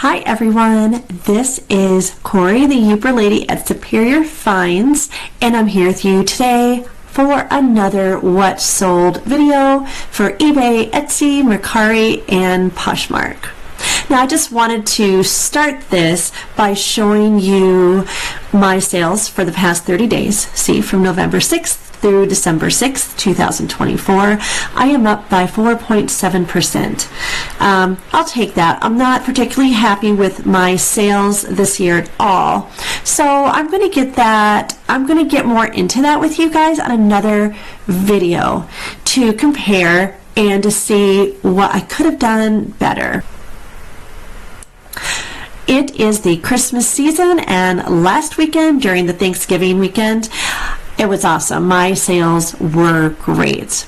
Hi everyone, this is Corey, the Uber Lady at Superior Finds, and I'm here with you today for another What Sold video for eBay, Etsy, Mercari, and Poshmark. Now I just wanted to start this by showing you my sales for the past 30 days. See, from November 6th through December 6th, 2024, I am up by 4.7%. I'll take that. I'm not particularly happy with my sales this year at all. So I'm going to get more into that with you guys on another video to compare and to see what I could have done better. It is the Christmas season, and last weekend during the Thanksgiving weekend, it was awesome. My sales were great.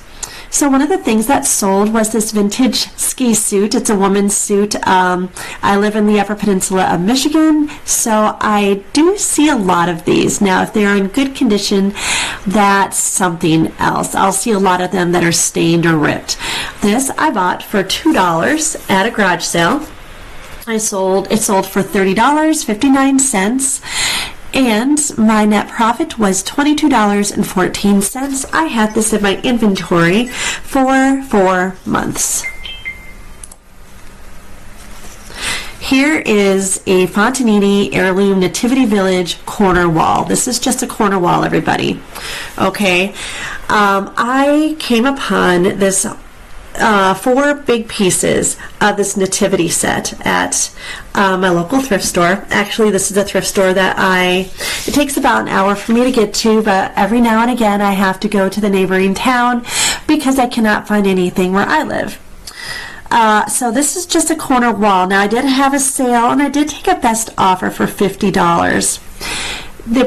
So one of the things that sold was this vintage ski suit. It's a woman's suit. I live in the Upper Peninsula of Michigan, so I do see a lot of these. Now, if they're in good condition, that's something else. I'll see a lot of them that are stained or ripped. This I bought for $2 at a garage sale. It sold for $30.59. And my net profit was $22.14. I had this in my inventory for 4 months. Here is a Fontanini Heirloom Nativity Village corner wall. This is just a corner wall, everybody. Okay. I came upon this 4 big pieces of this nativity set at my local thrift store. Actually, this is a thrift store that it takes about an hour for me to get to, but every now and again I have to go to the neighboring town because I cannot find anything where I live. So this is just a corner wall. Now I did have a sale and I did take a best offer for $50. The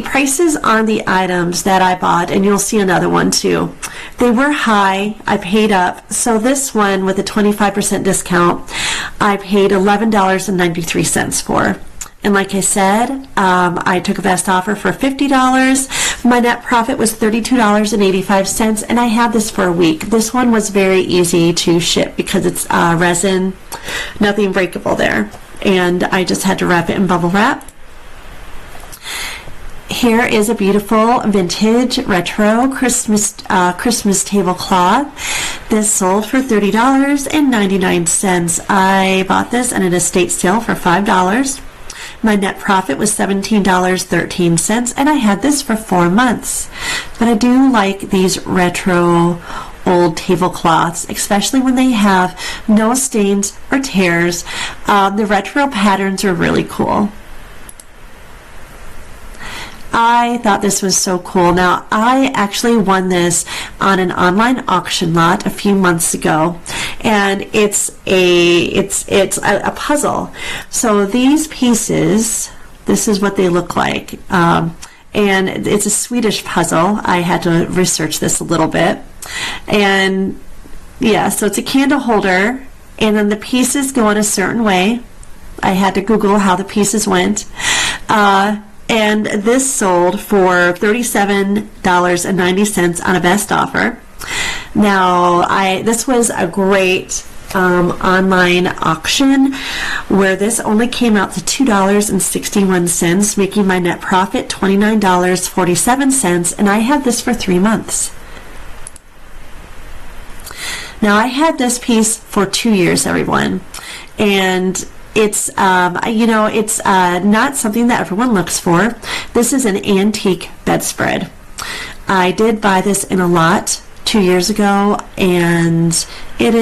prices on the items that I bought, and you'll see another one too, they were high. I paid up. So this one with a 25% discount, I paid $11.93 for. And like I said, I took a best offer for $50. My net profit was $32.85, and I had this for a week. This one was very easy to ship because it's resin, nothing breakable there. And I just had to wrap it in bubble wrap. Here is a beautiful vintage retro Christmas tablecloth. This sold for $30.99. I bought this at an estate sale for $5. My net profit was $17.13, and I had this for 4 months. But I do like these retro old tablecloths, especially when they have no stains or tears. The retro patterns are really cool. I thought this was so cool. Now, I actually won this on an online auction lot a few months ago, and it's a puzzle. So these pieces, this is what they look like, and it's a Swedish puzzle. I had to research this a little bit, and yeah, so it's a candle holder, and then the pieces go in a certain way. I had to Google how the pieces went. And this sold for $37.90 on a best offer. Now, this was a great online auction where this only came out to $2.61, making my net profit $29.47, and I had this for 3 months. Now, I had this piece for 2 years, everyone, and it's not something that everyone looks for. This is an antique bedspread. I did buy this in a lot 2 years ago, and it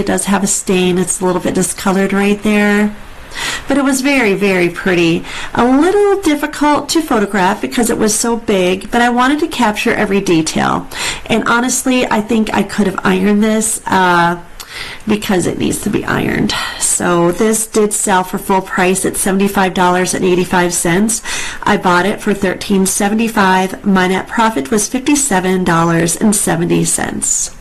does have a stain. It's a little bit discolored right there, but it was very, very pretty. A little difficult to photograph because it was so big, but I wanted to capture every detail. And honestly, I think I could have ironed this because it needs to be ironed. So this did sell for full price at $75.85. I bought it for $13.75. My net profit was $57.70.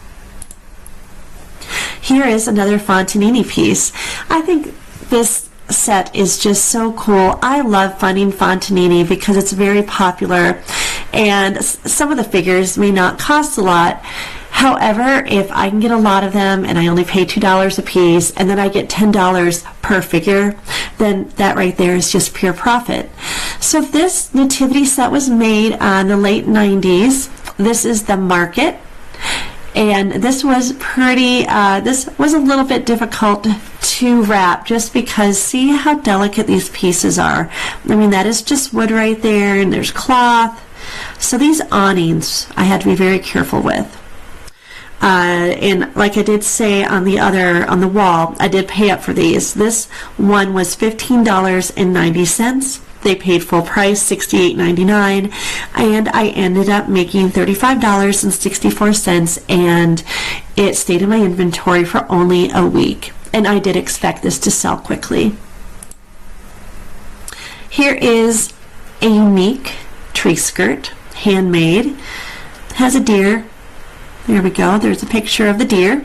Here is another Fontanini piece. I think this set is just so cool. I love finding Fontanini because it's very popular, and some of the figures may not cost a lot. However, if I can get a lot of them and I only pay $2 a piece and then I get $10 per figure, then that right there is just pure profit. So this nativity set was made in the late 90s. This is the market. And this was this was a little bit difficult to wrap just because see how delicate these pieces are. I mean, that is just wood right there, and there's cloth. So these awnings I had to be very careful with. And like I did say on the wall, I did pay up for these. This one was $15.90. They paid full price, $68.99, and I ended up making $35.64, and it stayed in my inventory for only a week. And I did expect this to sell quickly. Here is a unique tree skirt, handmade. It has a deer. There we go. There's a picture of the deer.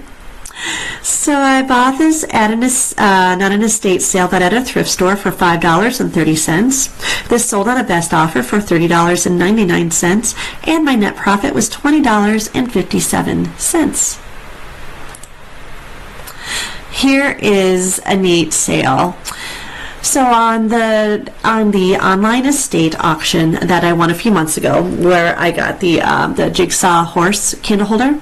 So I bought this at not an estate sale, but at a thrift store for $5.30. This sold on a best offer for $30.99, and my net profit was $20.57. Here is a neat sale. So on the online estate auction that I won a few months ago, where I got the jigsaw horse candle holder,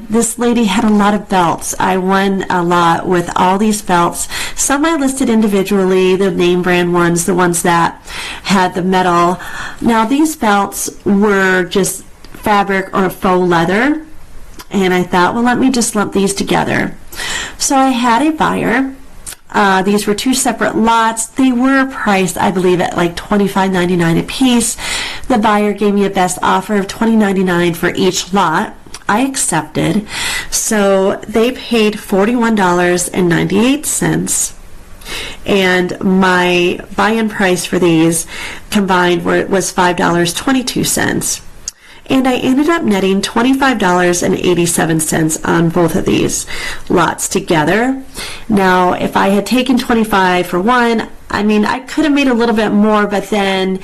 this lady had a lot of belts. I won a lot with all these belts. Some I listed individually, the name brand ones, the ones that had the metal. Now these belts were just fabric or faux leather, and I thought, well, let me just lump these together. So I had a buyer. These were two separate lots. They were priced, I believe, at like $25.99 a piece. The buyer gave me a best offer of $20.99 for each lot. I accepted. So they paid $41.98, and my buy-in price for these combined was $5.22. And I ended up netting $25.87 on both of these lots together. Now, if I had taken $25 for one, I mean, I could have made a little bit more, but then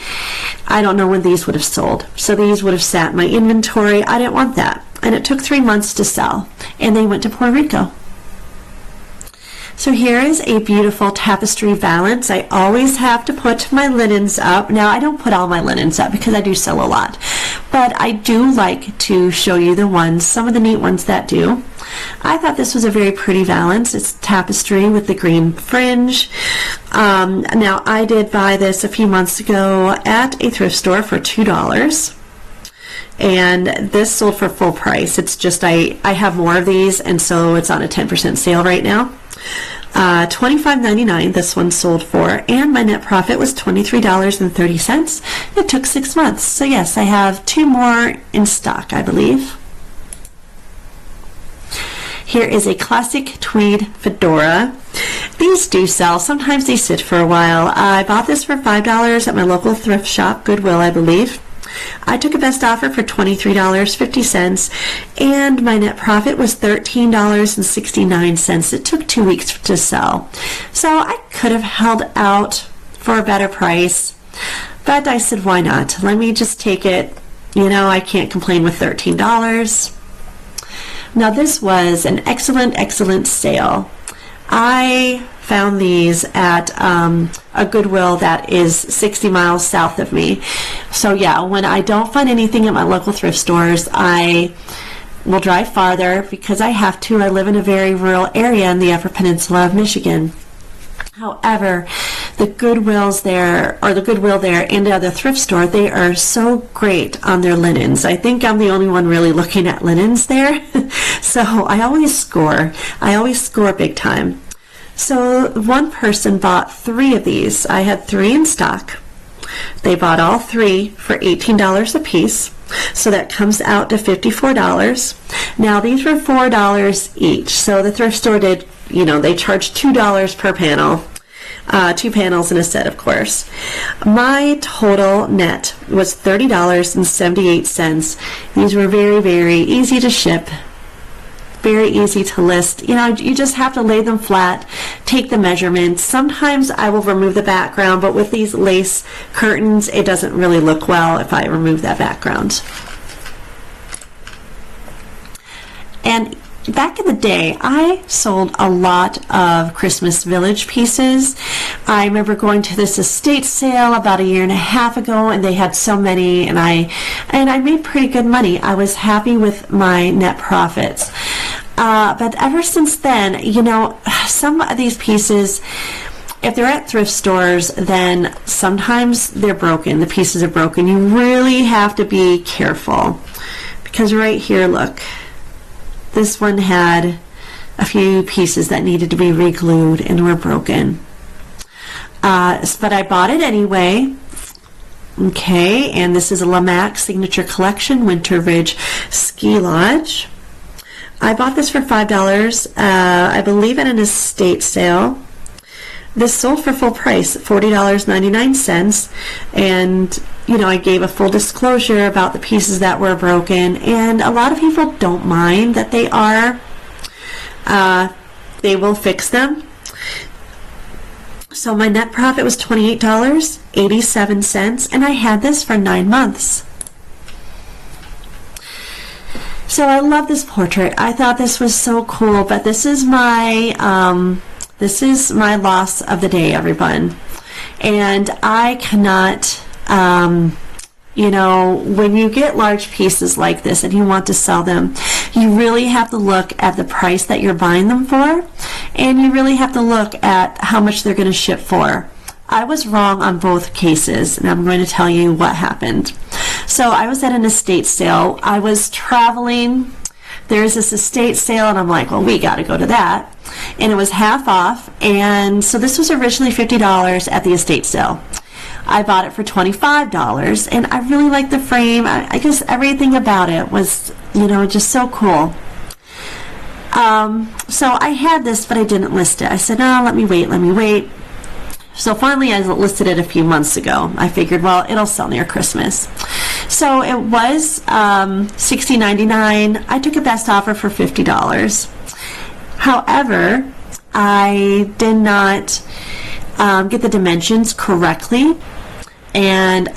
I don't know when these would have sold. So these would have sat in my inventory. I didn't want that. And it took 3 months to sell. And they went to Puerto Rico. So here is a beautiful tapestry valance. I always have to put my linens up. Now, I don't put all my linens up because I do sell a lot. But I do like to show you the ones, some of the neat ones that do. I thought this was a very pretty valance. It's tapestry with the green fringe. Now, I did buy this a few months ago at a thrift store for $2. And this sold for full price. It's just I have more of these, and so it's on a 10% sale right now. $25.99 this one sold for, and my net profit was $23.30. It took 6 months. So yes, I have 2 more in stock, I believe. Here is a classic tweed fedora. These do sell. Sometimes they sit for a while. I bought this for $5 at my local thrift shop, Goodwill, I believe. I took a best offer for $23.50, and my net profit was $13.69. It took 2 weeks to sell. So I could have held out for a better price, but I said, why not? Let me just take it. You know, I can't complain with $13. Now this was an excellent sale. I found these at a Goodwill that is 60 miles south of me. So yeah, when I don't find anything at my local thrift stores, I will drive farther because I have to. I live in a very rural area in the Upper Peninsula of Michigan. However, the Goodwills there, or the Goodwill there and the thrift store, they are so great on their linens. I think I'm the only one really looking at linens there. So I always score. Big time. So one person bought 3 of these. I had 3 in stock. They bought all 3 for $18 a piece. So that comes out to $54. Now these were $4 each. So the thrift store did, they charged $2 per panel. 2 panels in a set, of course. My total net was $30.78. These were very, very easy to ship. Very easy to list. You just have to lay them flat, take the measurements. Sometimes I will remove the background, but with these lace curtains, it doesn't really look well if I remove that background. And back in the day, I sold a lot of Christmas Village pieces. I remember going to this estate sale about a year and a half ago, and they had so many, and I made pretty good money. I was happy with my net profits. But ever since then, you know, some of these pieces, if they're at thrift stores, then sometimes they're broken. The pieces are broken. You really have to be careful. Because right here, look. This one had a few pieces that needed to be re-glued and were broken. But I bought it anyway. Okay, and this is a Lamac Signature Collection Winter Ridge Ski Lodge. I bought this for $5, I believe at an estate sale. This sold for full price, $40.99, and you know, I gave a full disclosure about the pieces that were broken, and a lot of people don't mind that they are. They will fix them. So my net profit was $28.87, and I had this for 9 months. So I love this portrait. I thought this was so cool, but this is my loss of the day, everyone. And I cannot, you know, when you get large pieces like this and you want to sell them, you really have to look at the price that you're buying them for, and you really have to look at how much they're going to ship for. I was wrong on both cases, and I'm going to tell you what happened. So I was at an estate sale. I was traveling. There's this estate sale, and I'm like, well, we got to go to that. And it was half off, and so this was originally $50 at the estate sale. I bought it for $25, and I really liked the frame. I guess everything about it was, you know, just so cool. So I had this, but I didn't list it. I said, no, let me wait. So finally, I listed it a few months ago. I figured, well, it'll sell near Christmas. So it was $60.99. I took a best offer for $50. However, I did not get the dimensions correctly, and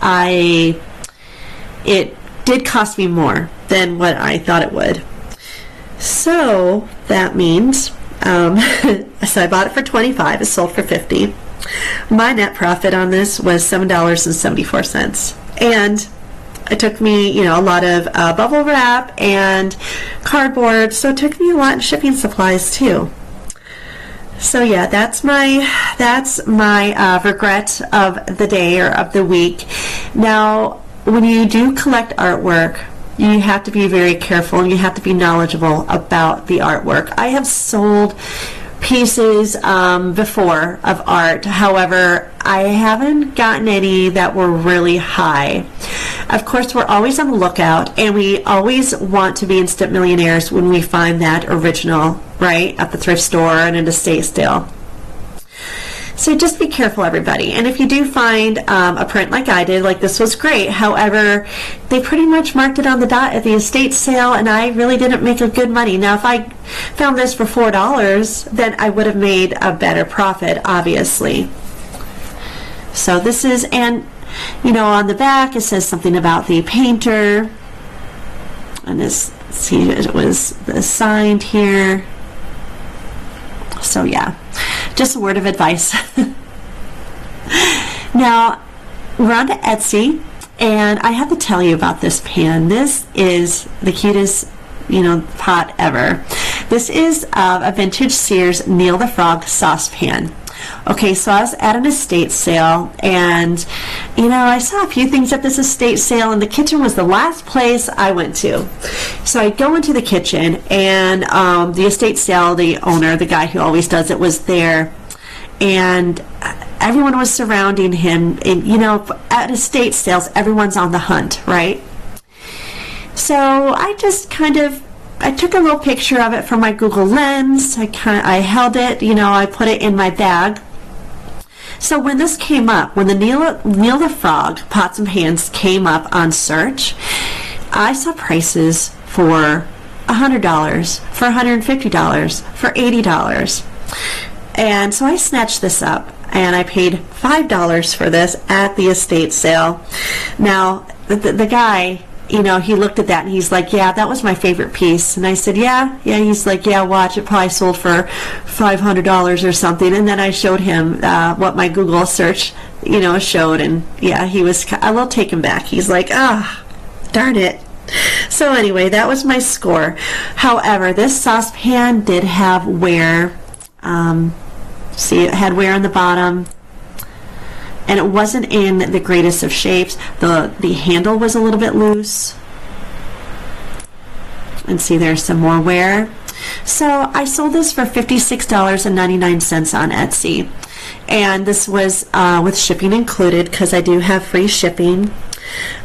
it did cost me more than what I thought it would. So that means, so I bought it for $25. It sold for $50. My net profit on this was $7.74, and it took me, you know, a lot of bubble wrap and cardboard, so it took me a lot in shipping supplies too. So yeah, that's my regret of the day or of the week. Now, when you do collect artwork, you have to be very careful, and you have to be knowledgeable about the artwork. I have sold pieces before of art. However, I haven't gotten any that were really high. Of course, we're always on the lookout, and we always want to be instant millionaires when we find that original, right, at the thrift store and an estate sale. So just be careful, everybody. And if you do find a print like I did, like this was great. However, they pretty much marked it on the dot at the estate sale, and I really didn't make a good money. Now, if I found this for $4, then I would have made a better profit, obviously. So this is, and you know, on the back it says something about the painter. And this, see, it was signed here. So yeah, just a word of advice. Now, we're on to Etsy, and I have to tell you about this pan. This is the cutest, you know, pot ever. This is a vintage Sears Neil the Frog saucepan. Okay, so I was at an estate sale, and you know, I saw a few things at this estate sale, and the kitchen was the last place I went to. So I go into the kitchen, and the estate sale, the owner, the guy who always does it, was there, and everyone was surrounding him. And you know, at estate sales, everyone's on the hunt, right? So I just I took a little picture of it from my Google Lens. I held it, you know, I put it in my bag. So when this came up, when the Neil the Frog pots and pans came up on search, I saw prices for $100, for $150, for $80. And so I snatched this up, and I paid $5 for this at the estate sale. Now, the guy, he looked at that and he's like, yeah, that was my favorite piece. And I said, yeah. He's like, yeah, watch, it probably sold for $500 or something. And then I showed him what my Google search, showed. And yeah, he was a little taken back. He's like, darn it. So anyway, that was my score. However, this saucepan did have wear. See, it had wear on the bottom. And it wasn't in the greatest of shapes. The handle was a little bit loose. And see, there's some more wear. So I sold this for $56.99 on Etsy. And this was with shipping included, because I do have free shipping.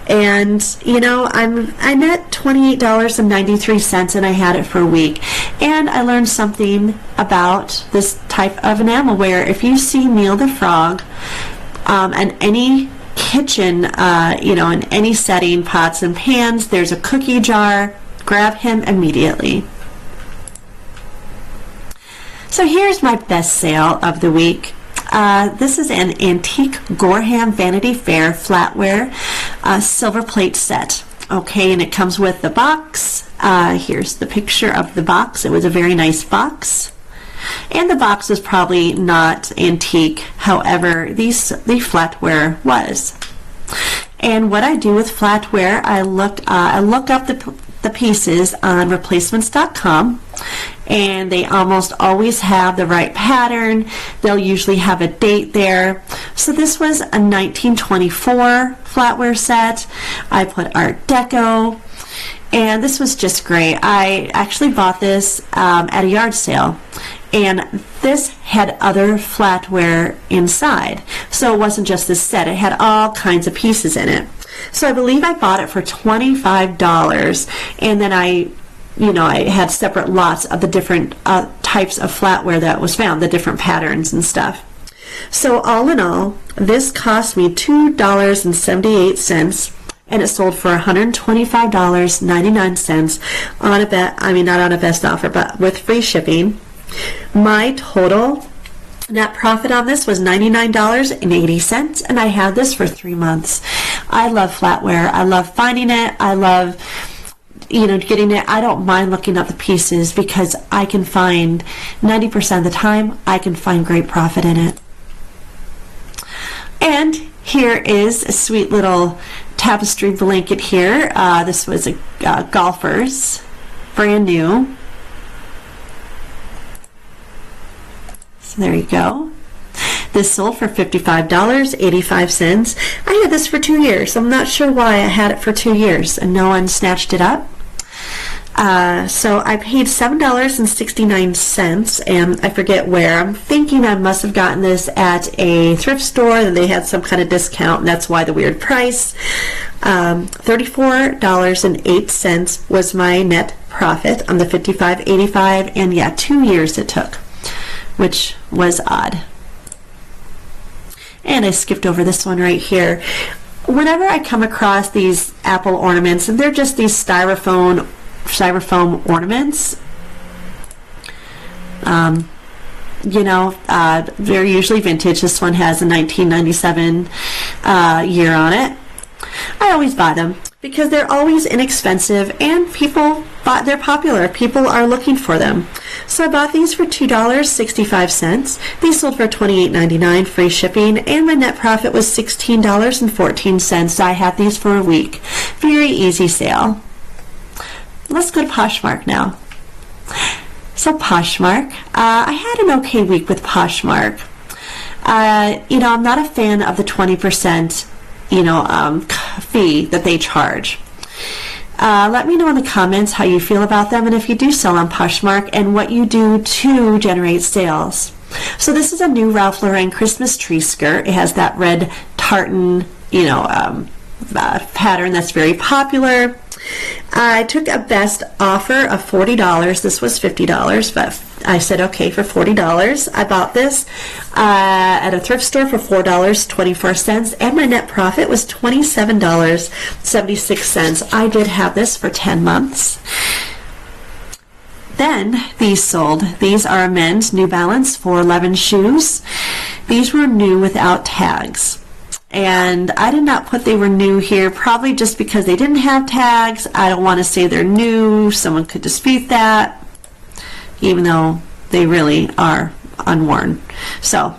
And I'm at $28.93, and I had it for a week. And I learned something about this type of enamelware. If you see Neil the Frog, and any kitchen, in any setting, pots and pans, there's a cookie jar, grab him immediately. So here's my best sale of the week. This is an antique Gorham Vanity Fair flatware silver plate set. Okay, and it comes with the box. Here's the picture of the box. It was a very nice box. And the box was probably not antique. However, the flatware was. And what I do with flatware, I look up the pieces on replacements.com, and they almost always have the right pattern. They'll usually have a date there. So this was a 1924 flatware set. I put Art Deco, and this was just great. I actually bought this at a yard sale. And this had other flatware inside. So it wasn't just this set. It had all kinds of pieces in it. So I believe I bought it for $25. And then I had separate lots of the different types of flatware that was found, the different patterns and stuff. So all in all, this cost me $2.78. And it sold for $125.99 on not on a best offer, but with free shipping. My total net profit on this was $99.80, and I had this for 3 months. I love flatware. I love finding it. I love, getting it. I don't mind looking up the pieces, because I can find 90% of the time, I can find great profit in it. And here is a sweet little tapestry blanket here. This was a golfer's, brand new. So there you go. This sold for $55.85. I had this for 2 years. I'm not sure why I had it for 2 years and no one snatched it up. So I paid $7.69, and I forget where. I'm thinking I must have gotten this at a thrift store, and they had some kind of discount, and that's why the weird price. $34.08 was my net profit on the $55.85, and yeah, 2 years it took, which was odd. And I skipped over this one right here. Whenever I come across these apple ornaments, and they're just these styrofoam ornaments, they're usually vintage. This one has a 1997 year on it. I always buy them because they're always inexpensive, and they're popular. People are looking for them. So I bought these for $2.65. These sold for $28.99, free shipping, and my net profit was $16.14. I had these for a week. Very easy sale. Let's go to Poshmark now. So Poshmark, I had an okay week with Poshmark. I'm not a fan of the 20% fee that they charge. Let me know in the comments how you feel about them, and if you do sell on Poshmark, and what you do to generate sales. So this is a new Ralph Lauren Christmas tree skirt. It has that red tartan, pattern that's very popular. I took a best offer of $40. This was $50, but I said okay for $40. I bought this at a thrift store for $4.24, and my net profit was $27.76. I did have this for 10 months. Then these sold. These are men's New Balance 411 shoes. These were new without tags. And I did not put they were new here, probably just because they didn't have tags. I don't want to say they're new. Someone could dispute that, even though they really are unworn. So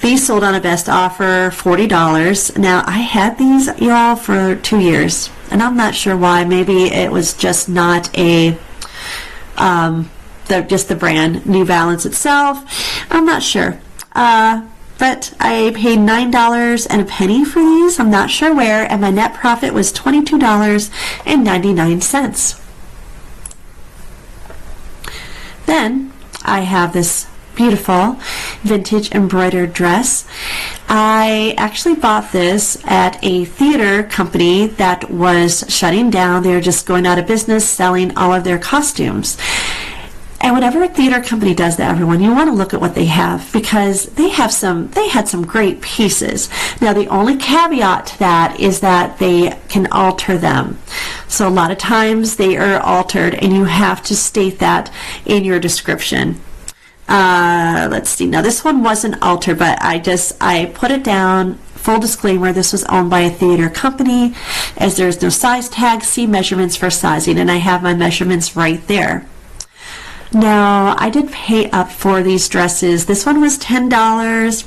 these sold on a best offer, $40. Now, I had these, y'all, for 2 years, and I'm not sure why. Maybe it was just not a, just the brand, New Balance itself. I'm not sure. But I paid $9 and a penny for these. I'm not sure where, and my net profit was $22.99. Then I have this beautiful vintage embroidered dress. I actually bought this at a theater company that was shutting down. They were just going out of business, selling all of their costumes. And whenever a theater company does that, everyone, you want to look at what they have, because they had some great pieces. Now, the only caveat to that is that they can alter them. So a lot of times they are altered, and you have to state that in your description. Let's see. Now, this one wasn't altered, but I put it down. Full disclaimer, this was owned by a theater company. As there's no size tag, see measurements for sizing, and I have my measurements right there. Now, I did pay up for these dresses. This one was $10.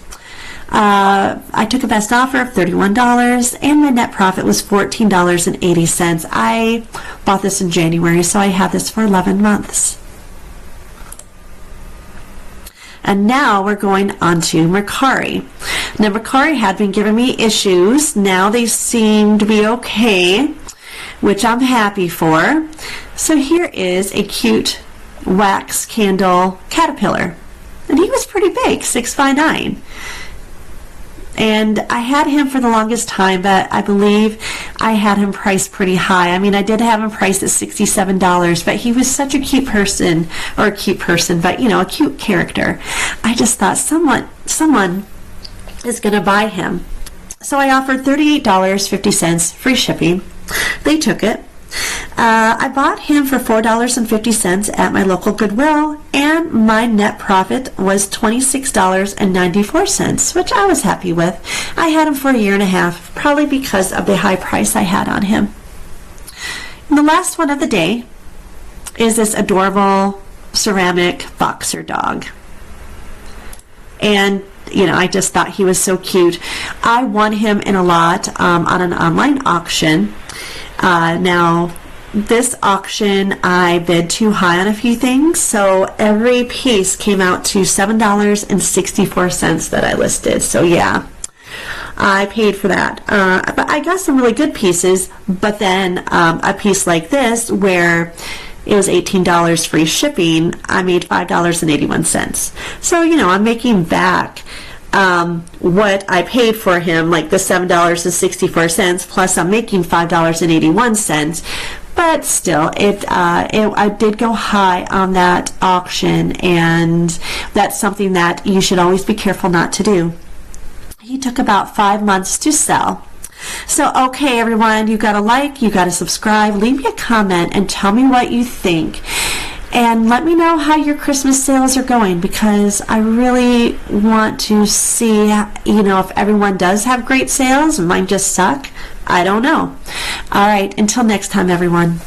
I took a best offer of $31, and my net profit was $14.80. I bought this in January, so I have this for 11 months. And now we're going on to Mercari. Now, Mercari had been giving me issues. Now they seem to be okay, which I'm happy for. So here is a cute wax candle caterpillar, and he was pretty big, 6x9, and I had him for the longest time, but I believe I had him priced pretty high. I mean, I did have him priced at $67, but he was such a cute person, or a cute person, but you know, a cute character. I just thought someone is going to buy him, so I offered $38.50 free shipping. They took it. I bought him for $4.50 at my local Goodwill, and my net profit was $26.94, which I was happy with. I had him for a year and a half, probably because of the high price I had on him. And the last one of the day is this adorable ceramic boxer dog. And you know, I just thought he was so cute. I won him in a lot on an online auction. Now, this auction, I bid too high on a few things, so every piece came out to $7.64 that I listed. So yeah, I paid for that. But I got some really good pieces, but then a piece like this, where it was $18 free shipping, I made $5.81. So, you know, I'm making back what I paid for him, like the $7.64, plus I'm making $5.81. But still, I did go high on that auction, and that's something that you should always be careful not to do. He took about 5 months to sell. So, okay, everyone, you got to like, you got to subscribe, leave me a comment, and tell me what you think. And let me know how your Christmas sales are going, because I really want to see, you know, if everyone does have great sales and mine just suck. I don't know. All right, until next time, everyone.